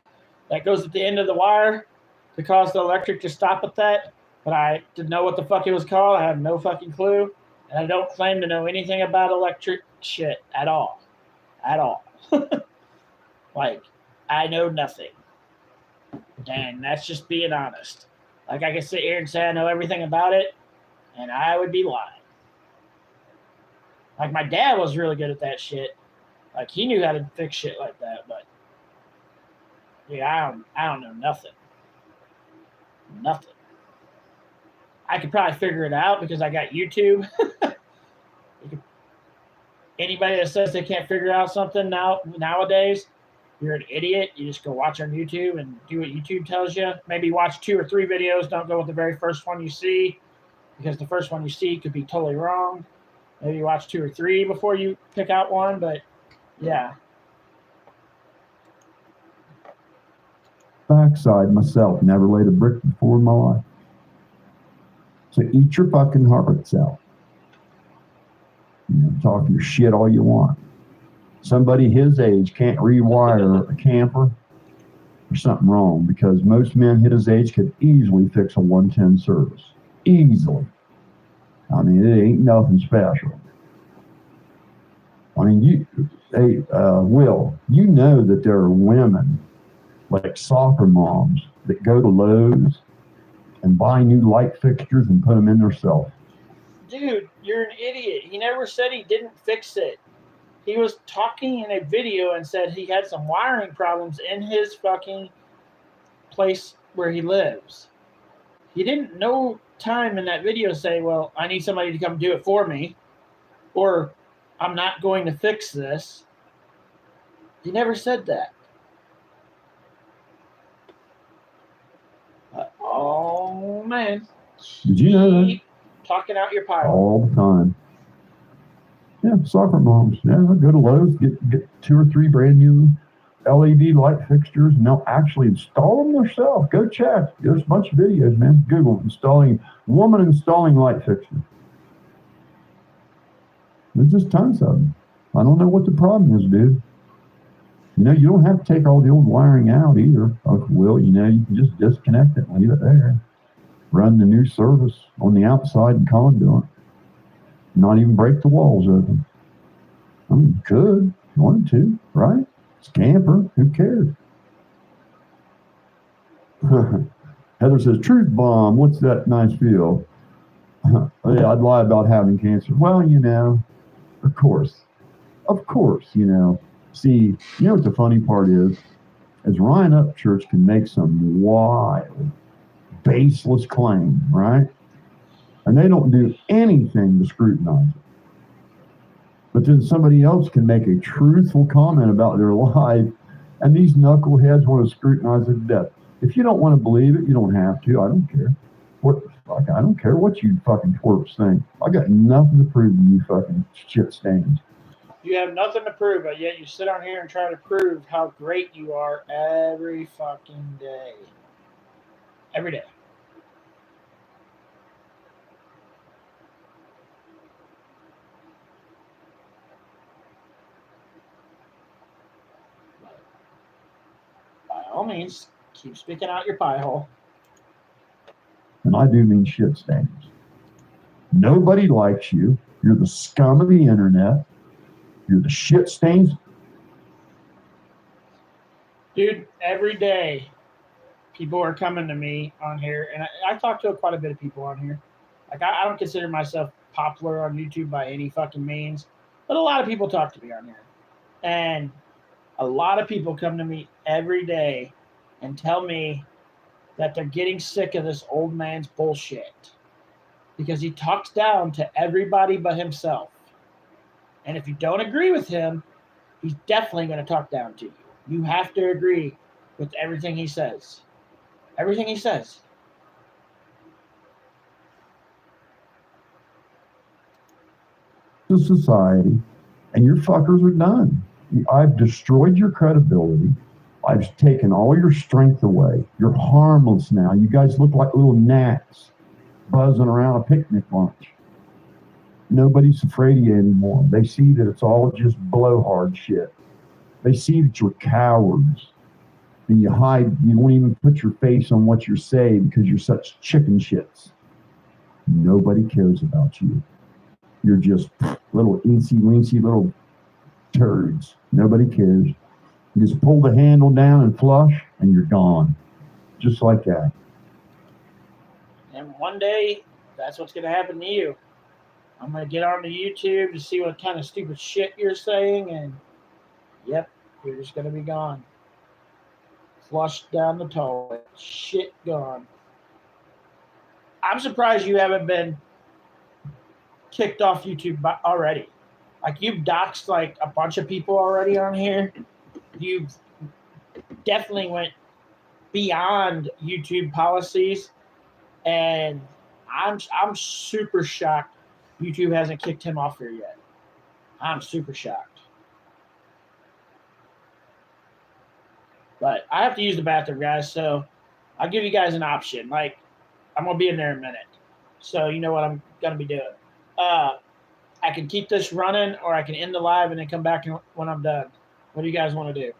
that goes at the end of the wire to cause the electric to stop at that. But I didn't know what the fuck it was called. I have no fucking clue. And I don't claim to know anything about electric shit at all. At all. Like, I know nothing. And that's just being honest. Like, I can sit here and say I know everything about it, and I would be lying. Like, my dad was really good at that shit. Like, he knew how to fix shit like that, but yeah, I don't know nothing. Nothing. I could probably figure it out because I got YouTube. Anybody that says they can't figure out something nowadays, you're an idiot. You just go watch on YouTube and do what YouTube tells you. Maybe watch 2 or 3 videos. Don't go with the very first one you see, because the first one you see could be totally wrong. Maybe watch 2 or 3 before you pick out one, but yeah. backside myself. Never laid a brick before in my life. So eat your fucking hearts out. You know, talk your shit all you want. Somebody his age can't rewire a camper. There's something wrong, because most men his age could easily fix a 110 service. Easily. I mean, it ain't nothing special. I mean, Will, you know that there are women, like soccer moms, that go to Lowe's and buy new light fixtures and put them in themselves. Dude, you're an idiot. He never said he didn't fix it. He was talking in a video and said he had some wiring problems in his fucking place where he lives. He didn't no time in that video say, well, I need somebody to come do it for me, or I'm not going to fix this. He never said that. Oh, man. Did you know that? Keep talking out your pie. All the time. Yeah, soccer moms. Yeah, they'll go to Lowe's, get 2 or 3 brand new LED light fixtures, and they'll actually install them themselves. Go check. There's a bunch of videos, man. Google woman installing light fixtures. There's just tons of them. I don't know what the problem is, dude. You know, you don't have to take all the old wiring out either. Will, you know, you can just disconnect it and leave it there. Run the new service on the outside and conduit. Not even break the walls open. I mean, you could if you wanted to, right? It's a camper. Who cares? Heather says, truth bomb. What's that nice feel? Yeah, I'd lie about having cancer. Well, you know, of course, you know. See, you know what the funny part is Ryan Upchurch can make some wild, baseless claim, right? And they don't do anything to scrutinize it. But then somebody else can make a truthful comment about their life, and these knuckleheads want to scrutinize it to death. If you don't want to believe it, you don't have to. I don't care. I don't care what you fucking twerps think. I got nothing to prove to you fucking shit stains. You have nothing to prove, but yet you sit on here and try to prove how great you are every fucking day. Every day. By all means, keep speaking out your pie hole. And I do mean shit stains. Nobody likes you. You're the scum of the internet. You're the shit stains. Dude, every day people are coming to me on here, and I talk to quite a bit of people on here. Like, I don't consider myself popular on YouTube by any fucking means, but a lot of people talk to me on here. And a lot of people come to me every day and tell me that they're getting sick of this old man's bullshit because he talks down to everybody but himself. And if you don't agree with him, he's definitely going to talk down to you. You have to agree with everything he says. Everything he says. To society, and your fuckers are done. I've destroyed your credibility. I've taken all your strength away. You're harmless now. You guys look like little gnats buzzing around a picnic lunch. Nobody's afraid of you anymore. They see that it's all just blowhard shit. They see that you're cowards. And you hide, you won't even put your face on what you're saying because you're such chicken shits. Nobody cares about you. You're just little incy-wincy little turds. Nobody cares. You just pull the handle down and flush, and you're gone. Just like that. And one day, that's what's going to happen to you. I'm going to get onto YouTube to see what kind of stupid shit you're saying, and yep, you're just going to be gone. Flushed down the toilet. Shit gone. I'm surprised you haven't been kicked off YouTube already. Like, you've doxed like a bunch of people already on here. You've definitely went beyond YouTube policies, and I'm super shocked YouTube hasn't kicked him off here yet. I'm super shocked. But I have to use the bathroom, guys. So I'll give you guys an option. Like, I'm going to be in there in a minute. So you know what I'm going to be doing. I can keep this running, or I can end the live and then come back when I'm done. What do you guys want to do?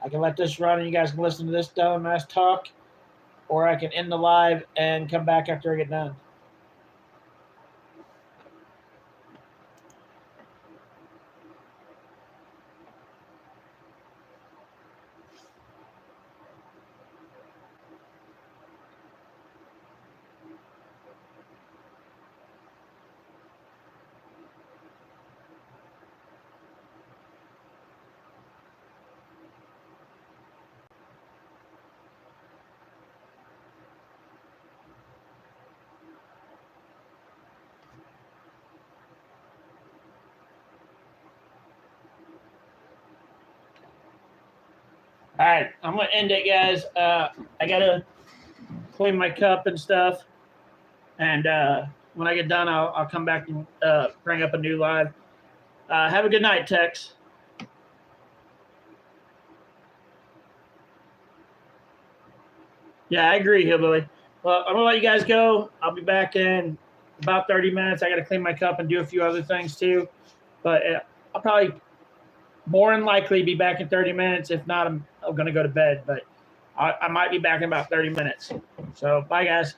I can let this run and you guys can listen to this dumbass talk, or I can end the live and come back after I get done. All right, I'm going to end it, guys. I got to clean my cup and stuff. And when I get done, I'll come back and bring up a new live. Have a good night, Tex. Yeah, I agree, Hillbilly. Well, I'm going to let you guys go. I'll be back in about 30 minutes. I got to clean my cup and do a few other things too. But I'll probably more than likely be back in 30 minutes. If not, I'm going to go to bed. But I might be back in about 30 minutes. So, bye, guys.